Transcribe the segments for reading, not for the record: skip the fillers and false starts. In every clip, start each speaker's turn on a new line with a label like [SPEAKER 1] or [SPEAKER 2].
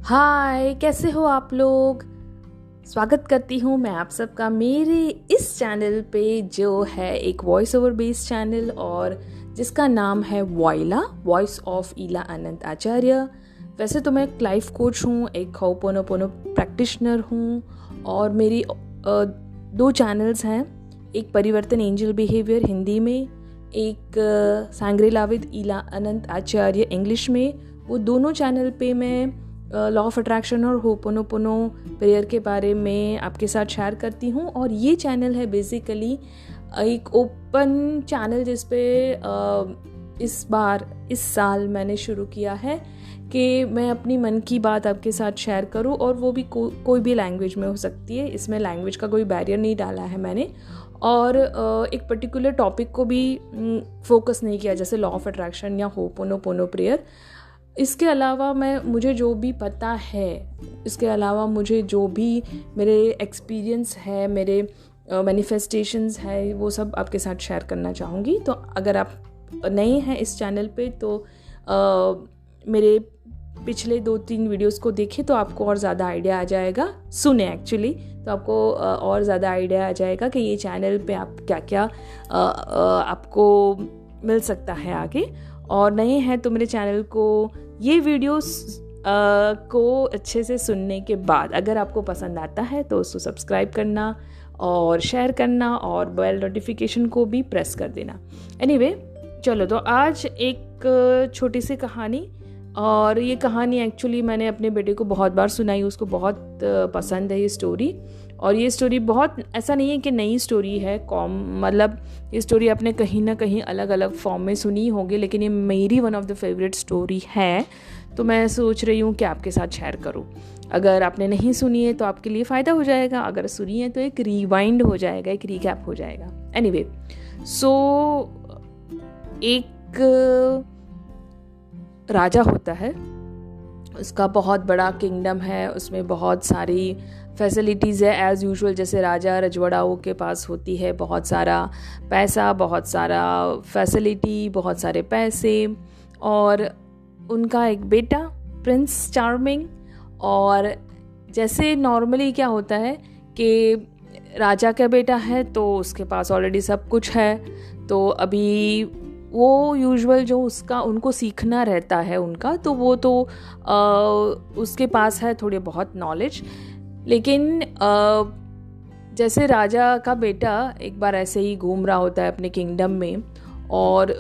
[SPEAKER 1] हाय, कैसे हो आप लोग। स्वागत करती हूँ मैं आप सबका मेरे इस चैनल पे जो है एक वॉइस ओवर बेस्ड चैनल और जिसका नाम है वॉइला, वॉइस ऑफ ईला अनंत आचार्य। वैसे तो मैं एक लाइफ कोच हूँ, एक होपोनोपोनो प्रैक्टिशनर हूँ और मेरी दो चैनल्स हैं। एक परिवर्तन एंजल बिहेवियर हिंदी में, एक सांग्रेला with Ila Anant Acharya English में। वो दोनों चैनल पे मैं लॉ ऑफ अट्रैक्शन और होपोनोपोनो प्रेयर के बारे में आपके साथ शेयर करती हूँ। और ये चैनल है बेसिकली एक ओपन चैनल जिस पे इस साल मैंने शुरू किया है कि मैं अपनी मन की बात आपके साथ शेयर करूँ और वो भी कोई भी लैंग्वेज में हो सकती है। इसमें लैंग्वेज का कोई बैरियर नहीं डाला है मैंने, और एक पर्टिकुलर टॉपिक को भी फोकस नहीं किया जैसे लॉ ऑफ अट्रैक्शन या होपोनोपोनो प्रेयर। इसके अलावा मुझे जो भी पता है, इसके अलावा मुझे जो भी मेरे एक्सपीरियंस है, मेरे मैनिफेस्टेशंस है, वो सब आपके साथ शेयर करना चाहूँगी। तो अगर आप नए हैं इस चैनल पे तो मेरे पिछले 2-3 वीडियोस को देखें तो आपको और ज़्यादा आइडिया आ जाएगा। सुने एक्चुअली तो आपको और ज़्यादा आइडिया आ जाएगा कि ये चैनल पे आप क्या क्या आपको मिल सकता है आगे। और नए हैं तो मेरे चैनल को ये वीडियोस को अच्छे से सुनने के बाद अगर आपको पसंद आता है तो उसको सब्सक्राइब करना और शेयर करना और बेल नोटिफिकेशन को भी प्रेस कर देना। एनीवे, चलो तो आज एक छोटी सी कहानी, और ये कहानी एक्चुअली मैंने अपने बेटे को बहुत बार सुनाई, उसको बहुत पसंद है ये स्टोरी। और ये स्टोरी बहुत ऐसा नहीं है कि नई स्टोरी है, मतलब ये स्टोरी आपने कहीं ना कहीं अलग अलग फॉर्म में सुनी होगी, लेकिन ये मेरी one of the favourite story है। तो मैं सोच रही हूँ कि आपके साथ शेयर करूँ। अगर आपने नहीं सुनी है तो आपके लिए फ़ायदा हो जाएगा, अगर सुनी है तो एक रिवाइंड हो जाएगा, एक रिकैप हो जाएगा। एनीवे, सो एक राजा होता है, उसका बहुत बड़ा किंगडम है, उसमें बहुत सारी फैसिलिटीज़ है एज़ यूजुअल, जैसे राजा रजवाड़ाओं के पास होती है। बहुत सारा पैसा, बहुत सारा फैसिलिटी, बहुत सारे पैसे, और उनका एक बेटा प्रिंस चार्मिंग। और जैसे नॉर्मली क्या होता है कि राजा का बेटा है तो उसके पास ऑलरेडी सब कुछ है, तो अभी वो यूजुअल जो उनको सीखना रहता है उनका, तो वो तो उसके पास है थोड़ी बहुत नॉलेज। लेकिन जैसे राजा का बेटा एक बार ऐसे ही घूम रहा होता है अपने किंगडम में, और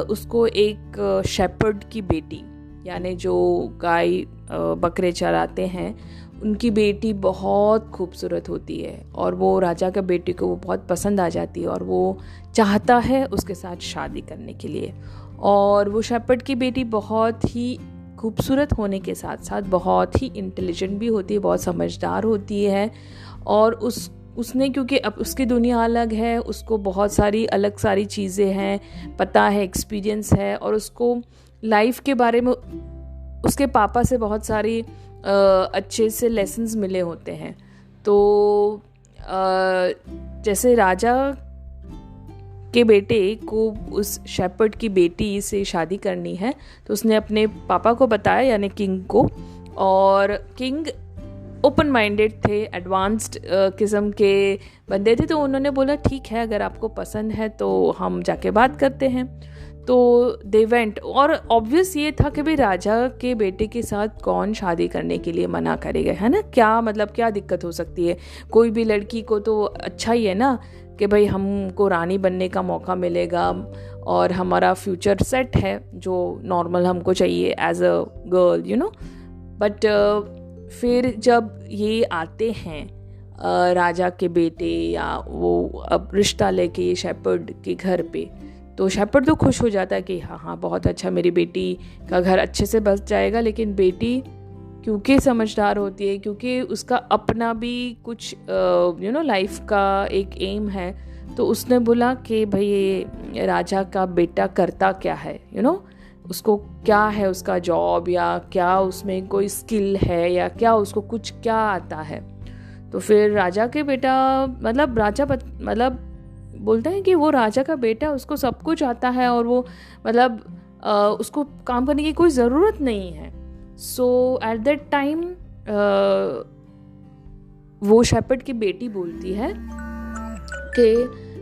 [SPEAKER 1] उसको एक शेपर्ड की बेटी, यानी जो गाय बकरे चराते हैं, उनकी बेटी बहुत खूबसूरत होती है और वो राजा के बेटे को वो बहुत पसंद आ जाती है और वो चाहता है उसके साथ शादी करने के लिए। और वो शेपर्ड की बेटी बहुत ही खूबसूरत होने के साथ साथ बहुत ही इंटेलिजेंट भी होती है, बहुत समझदार होती है। और उसने क्योंकि अब उसकी दुनिया अलग है, उसको बहुत सारी चीज़ें हैं, पता है, एक्सपीरियंस है, और उसको लाइफ के बारे में उसके पापा से बहुत सारी अच्छे से लेसन्स मिले होते हैं। तो जैसे राजा के बेटे को उस शेपर्ड की बेटी से शादी करनी है तो उसने अपने पापा को बताया, यानी किंग को। और किंग ओपन माइंडेड थे, एडवांस्ड किस्म के बंदे थे, तो उन्होंने बोला ठीक है, अगर आपको पसंद है तो हम जाके बात करते हैं। तो दे वेंट, और ऑब्वियस ये था कि भाई राजा के बेटे के साथ कौन शादी करने के लिए मना करेगा, है ना। क्या दिक्कत हो सकती है, कोई भी लड़की को तो अच्छा ही है ना कि भाई हमको रानी बनने का मौका मिलेगा और हमारा फ्यूचर सेट है जो नॉर्मल हमको चाहिए as a girl, you know. But फिर जब ये आते हैं राजा के बेटे या वो अब रिश्ता लेके ये शेपर्ड के घर पे, तो शेपर्ड तो खुश हो जाता है कि हाँ बहुत अच्छा, मेरी बेटी का घर अच्छे से बस जाएगा। लेकिन बेटी क्योंकि समझदार होती है, क्योंकि उसका अपना भी कुछ लाइफ का एक एम है, तो उसने बोला कि भाई ये राजा का बेटा करता क्या है, उसको क्या है उसका जॉब, या क्या उसमें कोई स्किल है, या क्या उसको कुछ क्या आता है। तो फिर राजा के बेटा मतलब बोलते हैं कि वो राजा का बेटा, उसको सब कुछ आता है और वो उसको काम करने की कोई ज़रूरत नहीं है। सो एट दैट टाइम वो शेपर्ड की बेटी बोलती है कि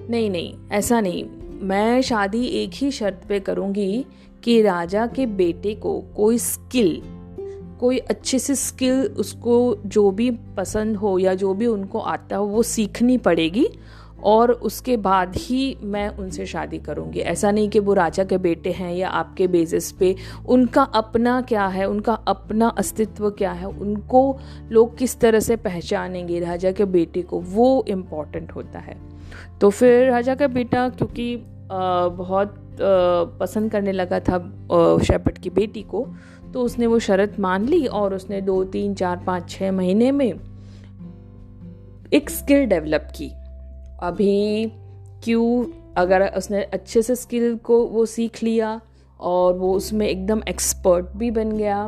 [SPEAKER 1] नहीं नहीं, ऐसा नहीं, मैं शादी एक ही शर्त पे करूँगी कि राजा के बेटे को कोई अच्छी सी स्किल उसको जो भी पसंद हो या जो भी उनको आता हो वो सीखनी पड़ेगी, और उसके बाद ही मैं उनसे शादी करूँगी। ऐसा नहीं कि वो राजा के बेटे हैं या आपके बेसिस पे उनका अपना क्या है, उनका अपना अस्तित्व क्या है, उनको लोग किस तरह से पहचानेंगे राजा के बेटे को, वो इम्पॉर्टेंट होता है। तो फिर राजा का बेटा क्योंकि बहुत पसंद करने लगा था शेपर्ड की बेटी को, तो उसने वो शर्त मान ली और उसने 2, 3, 4, 5, 6 महीने में एक स्किल डेवलप की। अभी अगर उसने अच्छे से स्किल को वो सीख लिया और वो उसमें एकदम एक्सपर्ट भी बन गया,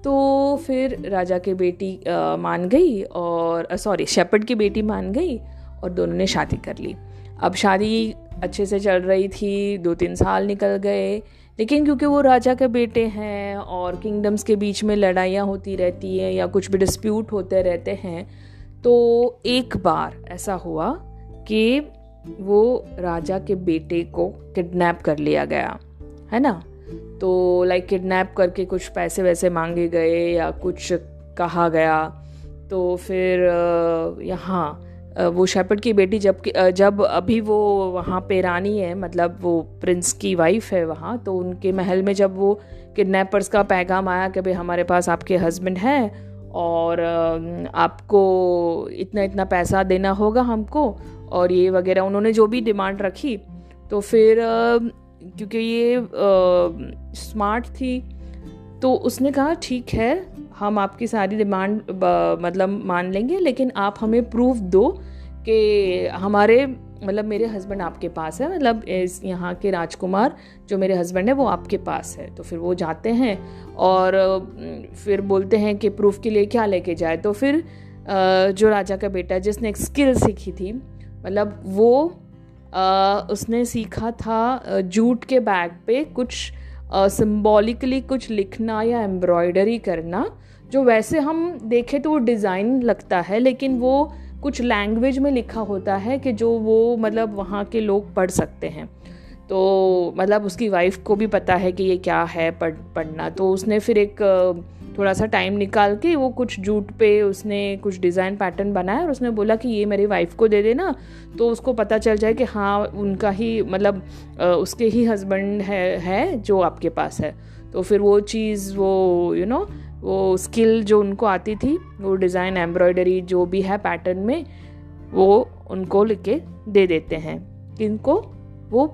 [SPEAKER 1] तो फिर राजा की बेटी मान गई, और शेपर्ड की बेटी मान गई और दोनों ने शादी कर ली। अब शादी अच्छे से चल रही थी, 2-3 साल निकल गए, लेकिन क्योंकि वो राजा के बेटे हैं और किंगडम्स के बीच में लड़ाइयाँ होती रहती हैं या कुछ भी डिस्प्यूट होते रहते हैं, तो एक बार ऐसा हुआ कि वो राजा के बेटे को किडनैप कर लिया गया, है ना। तो किडनैप करके कुछ पैसे वैसे मांगे गए या कुछ कहा गया। तो फिर यहाँ वो शेपर्ड की बेटी जब अभी वो वहाँ पे रानी है, मतलब वो प्रिंस की वाइफ है वहाँ, तो उनके महल में जब वो किडनैपर्स का पैगाम आया कि भाई हमारे पास आपके हस्बैंड हैं और आपको इतना इतना पैसा देना होगा हमको, और ये वगैरह उन्होंने जो भी डिमांड रखी, तो फिर क्योंकि ये स्मार्ट थी तो उसने कहा ठीक है, हम आपकी सारी डिमांड मतलब मान लेंगे, लेकिन आप हमें प्रूफ दो कि मेरे हस्बैंड आपके पास है, मतलब यहाँ के राजकुमार जो मेरे हस्बैंड है वो आपके पास है। तो फिर वो जाते हैं और फिर बोलते हैं कि प्रूफ के लिए क्या लेके जाए। तो फिर जो राजा का बेटा जिसने एक स्किल सीखी थी, मतलब वो उसने सीखा था जूट के बैग पे कुछ सिंबॉलिकली कुछ लिखना या एम्ब्रॉयडरी करना, जो वैसे हम देखें तो वो डिज़ाइन लगता है, लेकिन वो कुछ लैंग्वेज में लिखा होता है कि जो वो मतलब वहाँ के लोग पढ़ सकते हैं। तो मतलब उसकी वाइफ को भी पता है कि ये क्या है पढ़ना। तो उसने फिर एक थोड़ा सा टाइम निकाल के वो कुछ जूट पे उसने कुछ डिज़ाइन पैटर्न बनाया और उसने बोला कि ये मेरी वाइफ को दे देना, तो उसको पता चल जाए कि हाँ उनका ही मतलब उसके ही हस्बैंड है जो आपके पास है। तो फिर वो चीज़ वो वो स्किल जो उनको आती थी, वो डिज़ाइन एम्ब्रॉयडरी जो भी है पैटर्न में, वो उनको लिखे दे देते हैं। किनको? वो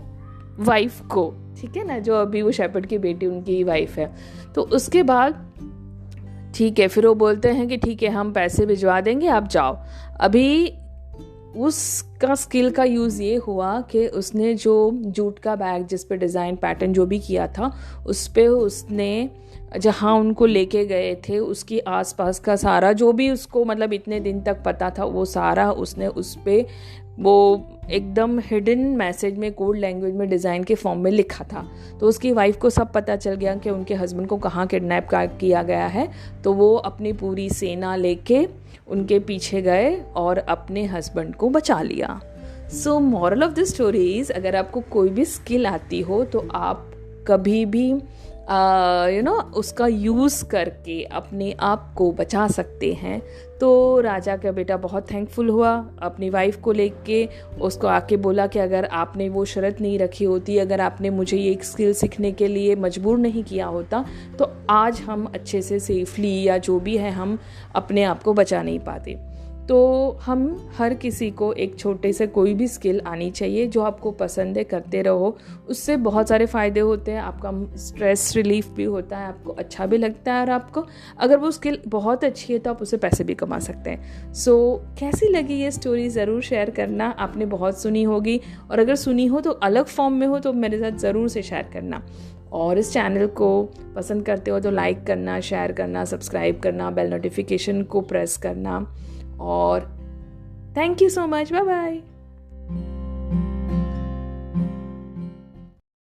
[SPEAKER 1] वाइफ को, ठीक है ना, जो अभी वो शेपर्ड की बेटी उनकी वाइफ है। तो उसके बाद ठीक है, फिर वो बोलते हैं कि ठीक है हम पैसे भिजवा देंगे, आप जाओ। अभी उसका स्किल का यूज़ ये हुआ कि उसने जो जूट का बैग जिस पे डिज़ाइन पैटर्न जो भी किया था, उस पे उसने जहाँ उनको लेके गए थे उसकी आसपास का सारा जो भी उसको मतलब इतने दिन तक पता था, वो सारा उसने उस पे वो एकदम हिडन मैसेज में कोड लैंग्वेज में डिज़ाइन के फॉर्म में लिखा था। तो उसकी वाइफ को सब पता चल गया कि उनके हस्बैंड को कहाँ किडनैप किया गया है। तो वो अपनी पूरी सेना लेके उनके पीछे गए और अपने हस्बैंड को बचा लिया। So moral of the stories, अगर आपको कोई भी स्किल आती हो तो आप कभी भी उसका यूज़ करके अपने आप को बचा सकते हैं। तो राजा का बेटा बहुत थैंकफुल हुआ, अपनी वाइफ को लेके उसको आके बोला कि अगर आपने वो शर्त नहीं रखी होती, अगर आपने मुझे ये एक स्किल सीखने के लिए मजबूर नहीं किया होता, तो आज हम अच्छे से सेफली या जो भी है हम अपने आप को बचा नहीं पाते। तो हम हर किसी को एक छोटे से कोई भी स्किल आनी चाहिए जो आपको पसंद है, करते रहो। उससे बहुत सारे फ़ायदे होते हैं, आपका स्ट्रेस रिलीफ भी होता है, आपको अच्छा भी लगता है, और आपको अगर वो स्किल बहुत अच्छी है तो आप उससे पैसे भी कमा सकते हैं। सो कैसी लगी ये स्टोरी ज़रूर शेयर करना। आपने बहुत सुनी होगी, और अगर सुनी हो तो अलग फॉर्म में हो तो मेरे साथ ज़रूर से शेयर करना। और इस चैनल को पसंद करते हो तो लाइक करना, शेयर करना, सब्सक्राइब करना, बेल नोटिफिकेशन को प्रेस करना। और thank you so much, bye bye.